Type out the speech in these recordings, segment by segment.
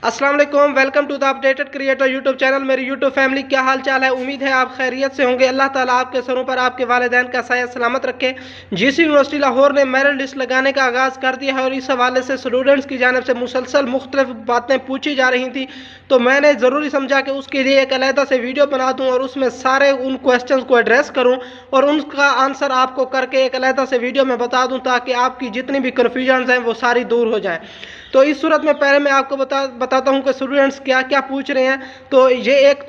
अस्सलाम वालेकुम, welcome to the updated creator YouTube channel. मेरी यूट्यूब फैमिली, क्या हाल चाल है? उम्मीद है आप खैरियत से होंगे। अल्लाह ताला आपके सरों पर आपके वालिदैन का साया सलामत रखे। जीसी यूनिवर्सिटी लाहौर ने मेरिट लिस्ट लगाने का आगाज़ कर दिया है और इस हवाले से स्टूडेंट्स की जानिब से मुसलसल मुख्तलिफ बातें पूछी जा रही थी, तो मैंने ज़रूरी समझा कि उसके लिए एक अलहदा से वीडियो बना दूँ और उसमें सारे उन क्वेश्चन को एड्रेस करूँ और उनका आंसर आपको करके एक अलहदा से वीडियो में बता दूँ, ताकि आपकी जितनी भी कन्फ्यूजन हैं वो सारी दूर हो जाएँ। तो इस सूरत में पहले मैं आपको बताता हूँ कि स्टूडेंट्स क्या क्या पूछ रहे हैं। तो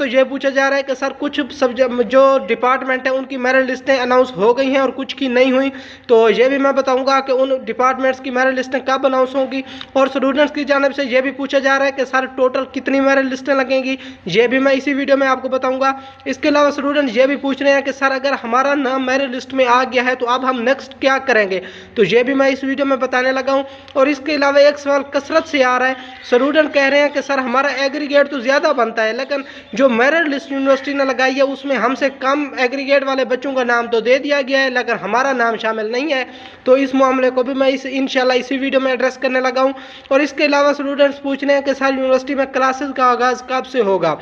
ये पूछा जा रहा है कि सर कुछ सब्जेक्ट जो डिपार्टमेंट है उनकी मेरिट लिस्टें अनाउंस हो गई हैं और कुछ की नहीं हुई, तो ये भी मैं बताऊंगा कि उन डिपार्टमेंट्स की मेरिट लिस्टें कब अनाउंस होंगी। और स्टूडेंट्स की जानिब से ये भी पूछा जा रहा है कि सर टोटल कितनी मेरिट लिस्टें लगेंगी, ये भी मैं इसी वीडियो में आपको बताऊँगा। इसके अलावा स्टूडेंट ये भी पूछ रहे हैं कि सर अगर हमारा नाम मेरिट लिस्ट में आ गया है तो अब हम नेक्स्ट क्या करेंगे, तो ये भी मैं इस वीडियो में बताने लगा हूँ। और इसके अलावा एक सवाल कसरत से आ रहा है, स्टूडेंट कह रहे हैं कि सर हमारा एग्रीगेट तो ज़्यादा बनता है, लेकिन जो मेरिट लिस्ट यूनिवर्सिटी ने लगाई है उसमें हमसे कम एग्रीगेट वाले बच्चों का नाम तो दे दिया गया है, लेकिन हमारा नाम शामिल नहीं है। तो इस मामले को भी मैं इंशाल्लाह इसी वीडियो में एड्रेस करने लगा हूँ। और इसके अलावा स्टूडेंट्स पूछ रहे हैं कि सर यूनिवर्सिटी में क्लासेस का आगाज़ कब से होगा,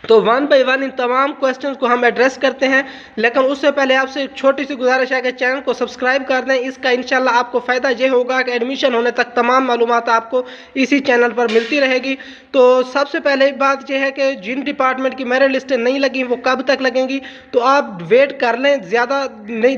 तो वन बाई वन इन तमाम क्वेश्चंस को हम एड्रेस करते हैं। लेकिन उससे पहले आपसे एक छोटी सी गुजारिश है कि चैनल को सब्सक्राइब कर दें। इसका इंशाल्लाह आपको फ़ायदा ये होगा कि एडमिशन होने तक तमाम मालूमात आपको इसी चैनल पर मिलती रहेगी। तो सबसे पहले बात यह है कि जिन डिपार्टमेंट की मेरिट लिस्टें नहीं लगी वो कब तक लगेंगी, तो आप वेट कर लें, ज़्यादा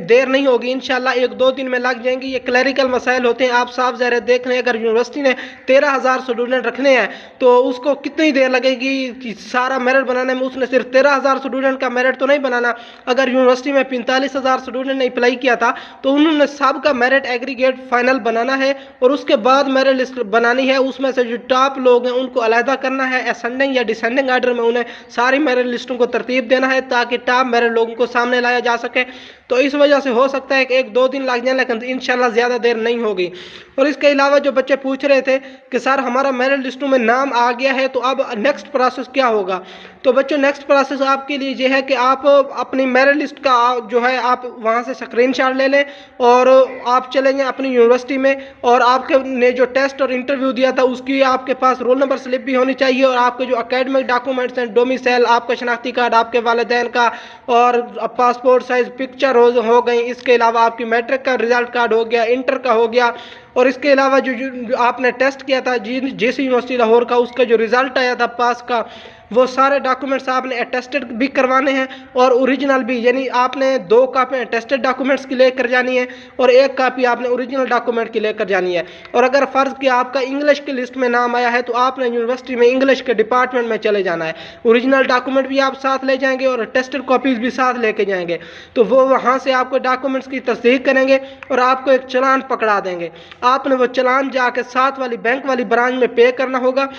देर नहीं होगी, इंशाल्लाह 1-2 दिन में लग जाएंगी। ये क्लैरिकल मसाइल होते हैं, आप साफ ज़ाहिर देख रहे हैं। अगर यूनिवर्सिटी ने 13,000 स्टूडेंट रखने हैं तो उसको कितनी देर लगेगी सारा मेरिट बनाने में। उसने सिर्फ 13,000 स्टूडेंट का मेरिट तो नहीं बनाना। अगर यूनिवर्सिटी में 45,000 स्टूडेंट ने अप्लाई किया था तो उन्होंने सबका मेरिट एग्रीगेट फाइनल बनाना है और उसके बाद मेरिट लिस्ट बनानी है। उसमें से जो टॉप लोग हैं उनको अलहदा करना है, असेंडिंग या डिसेंडिंग आर्डर में उन्हें सारी मेरिट लिस्टों को तरतीब देना है ताकि टॉप मेरिट लोगों को सामने लाया जा सके। तो इस वजह से हो सकता है कि 1-2 दिन लग जाए, लेकिन इंशाल्लाह ज़्यादा देर नहीं होगी। और इसके अलावा जो बच्चे पूछ रहे थे कि सर हमारा मेरिट लिस्टों में नाम आ गया है तो अब नेक्स्ट प्रोसेस क्या होगा, तो बच्चों नेक्स्ट प्रोसेस आपके लिए ये है कि आप अपनी मेरिट लिस्ट का जो है आप वहाँ से स्क्रीनशॉट ले लें और आप चले जाएँ अपनी यूनिवर्सिटी में, और आपके ने जो टेस्ट और इंटरव्यू दिया था उसकी आपके पास रोल नंबर स्लिप भी होनी चाहिए, और आपके जो एकेडमिक डॉक्यूमेंट्स हैं, डोमिसाइल, आपका शनाख्ती कार्ड आपके वालिदैन का, और पासपोर्ट साइज़ पिक्चर हो गई। इसके अलावा आपकी मैट्रिक का रिजल्ट कार्ड हो गया, इंटर का हो गया, और इसके अलावा जो आपने टेस्ट किया था जीसी यूनिवर्सिटी लाहौर का, उसका जो रिज़ल्ट आया था पास का, वो सारे डॉक्यूमेंट्स आपने अटेस्टेड भी करवाने हैं और ओरिजिनल भी, यानी आपने 2 कापी अटेस्टेड डॉक्यूमेंट्स की लेकर जानी है और 1 कापी आपने ओरिजिनल डॉक्यूमेंट की लेकर जानी है। और अगर फ़र्ज़ किया आपका इंग्लिश की लिस्ट में नाम आया है तो आपने यूनिवर्सिटी में इंग्लिश के डिपार्टमेंट में चले जाना है। ओरिजिनल डॉक्यूमेंट भी आप साथ ले जाएंगे और अटेस्टेड कॉपीज़ भी साथ लेके जाएंगे, तो वो वहाँ से आपको डॉक्यूमेंट्स की तस्दीक करेंगे और आपको एक चालान पकड़ा देंगे। आपने वो चालान जाके साथ वाली बैंक वाली ब्रांच में पे करना होगा।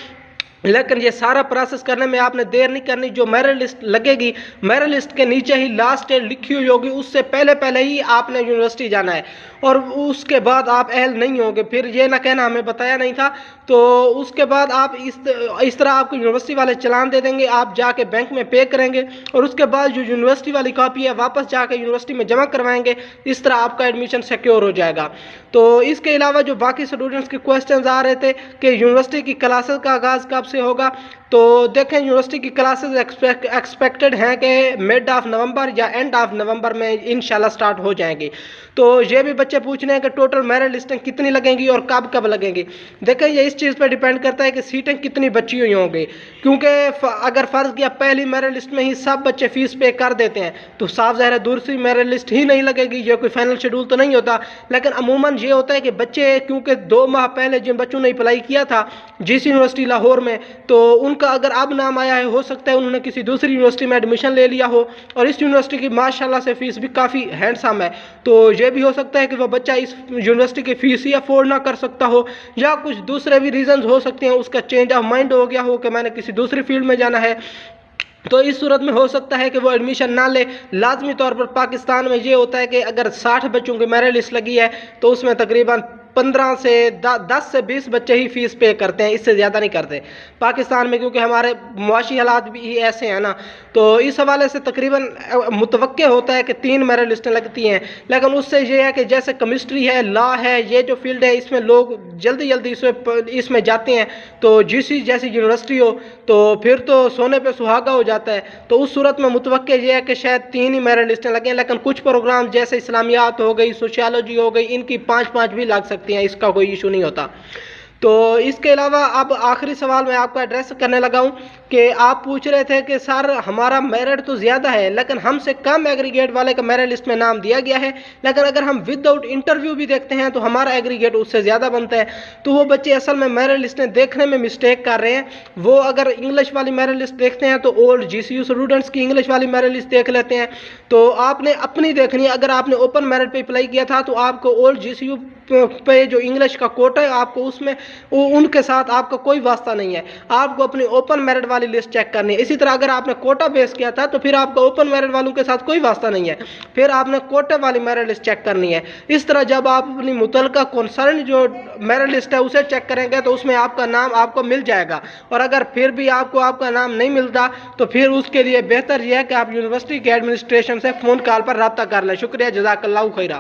लेकिन ये सारा प्रोसेस करने में आपने देर नहीं करनी। जो मेरिट लिस्ट लगेगी, मेरिट लिस्ट के नीचे ही लास्ट डेट लिखी हुई होगी, उससे पहले ही आपने यूनिवर्सिटी जाना है और उसके बाद आप अहल नहीं होंगे। फिर ये ना कहना हमें बताया नहीं था, तो उसके बाद आप इस तरह आपको यूनिवर्सिटी वाले चालान दे देंगे, आप जाके बैंक में पे करेंगे और उसके बाद जो यूनिवर्सिटी वाली कॉपी है वापस जाके यूनिवर्सिटी में जमा करवाएंगे। इस तरह आपका एडमिशन सिक्योर हो जाएगा। तो इसके अलावा जो बाकी स्टूडेंट्स के क्वेश्चन आ रहे थे कि यूनिवर्सिटी की क्लासेस का आगाज़ कब से होगा, तो देखें यूनिवर्सिटी की क्लासेस एक्सपेक्टेड हैं कि मिड ऑफ नवंबर या एंड ऑफ नवंबर में इंशाल्लाह स्टार्ट हो जाएंगी। तो ये भी बच्चे पूछ रहे हैं कि टोटल मेरिट लिस्टें कितनी लगेंगी और कब कब लगेंगी। देखें ये इस चीज़ पर डिपेंड करता है कि सीटें कितनी बची हुई होंगी, क्योंकि अगर फ़र्ज़ किया पहली मेरिट लिस्ट में ही सब बच्चे फ़ीस पे कर देते हैं तो साफ ज़ाहिर है दूसरी मेरिट लिस्ट ही नहीं लगेगी। ये कोई फाइनल शेड्यूल तो नहीं होता, लेकिन अमूमन ये होता है कि बच्चे क्योंकि 2 माह पहले जिन बच्चों ने अप्लाई किया था जीसी यूनिवर्सिटी लाहौर में, तो उनका अगर अब नाम आया है, हो सकता है उन्होंने किसी दूसरी यूनिवर्सिटी में एडमिशन ले लिया हो और इस यूनिवर्सिटी की माशाल्लाह से फ़ीस भी काफ़ी हैंडसम है। तो ये भी हो सकता है कि वह बच्चा इस यूनिवर्सिटी की फ़ीस ही अफोर्ड ना कर सकता हो, या कुछ दूसरे भी रीज़न्स हो सकते हैं, उसका चेंज ऑफ माइंड हो गया हो कि मैंने किसी दूसरी फील्ड में जाना है। तो इस सूरत में हो सकता है कि वो एडमिशन ना ले। लाजमी तौर पर पाकिस्तान में ये होता है कि अगर 60 बच्चों की मेरिट लिस्ट लगी है तो उसमें तकरीबन 15 से 10 से 20 बच्चे ही फीस पे करते हैं, इससे ज़्यादा नहीं करते पाकिस्तान में, क्योंकि हमारे मुआशी हालात भी ऐसे हैं ना। तो इस हवाले से तकरीबन मुतवक्के होता है कि 3 मेरिट लिस्टें लगती हैं, लेकिन उससे ये है कि जैसे केमिस्ट्री है, लॉ है, ये जो फील्ड है इसमें लोग जल्दी जल्दी इसमें जाते हैं। तो जीसी जैसी यूनिवर्सिटी हो तो फिर तो सोने पे सुहागा हो जाता है। तो उस सूरत में मुतवक्के ये है कि शायद 3 ही मेरिट लिस्टें लगें, लेकिन कुछ प्रोग्राम जैसे इस्लामियात हो गई, सोशियोलॉजी हो गई, इनकी 5-5 भी लग सकती हैं, इसका कोई इशू नहीं होता। तो इसके अलावा अब आखिरी सवाल मैं आपको एड्रेस करने लगा हूँ कि आप पूछ रहे थे कि सर हमारा मेरिट तो ज़्यादा है लेकिन हमसे कम एग्रीगेट वाले का मेरिट लिस्ट में नाम दिया गया है, लेकिन अगर हम विदाउट इंटरव्यू भी देखते हैं तो हमारा एग्रीगेट उससे ज़्यादा बनता है। तो वो बच्चे असल में मेरिट लिस्टें देखने में मिस्टेक कर रहे हैं। वो अगर इंग्लिश वाली मेरिट लिस्ट देखते हैं तो ओल्ड GCU स्टूडेंट्स की इंग्लिश वाली मेरिट लिस्ट देख लेते हैं। तो आपने अपनी देखनी है, अगर आपने ओपन मेरिट पे अप्लाई किया था तो आपको ओल्ड GCU पे जो इंग्लिश का कोटा है आपको उसमें उनके साथ आपका कोई वास्ता नहीं है, आपको अपनी ओपन मेरिट वाली लिस्ट चेक करनी है। इसी तरह अगर आपने कोटा बेस किया था तो फिर आपका ओपन मेरिट वालों के साथ कोई वास्ता नहीं है, फिर आपने कोटे वाली मेरिट लिस्ट चेक करनी है। इस तरह जब आप अपनी मुतलका कंसर्न जो मेरिट लिस्ट है उसे चेक करेंगे तो उसमें आपका नाम आपको मिल जाएगा। और अगर फिर भी आपको आपका नाम नहीं मिलता तो फिर उसके लिए बेहतर यह है कि आप यूनिवर्सिटी के एडमिनिस्ट्रेशन से फ़ोन कॉल पर रब्ता कर लें। शुक्रिया, जज़ाकल्लाहु खैरा।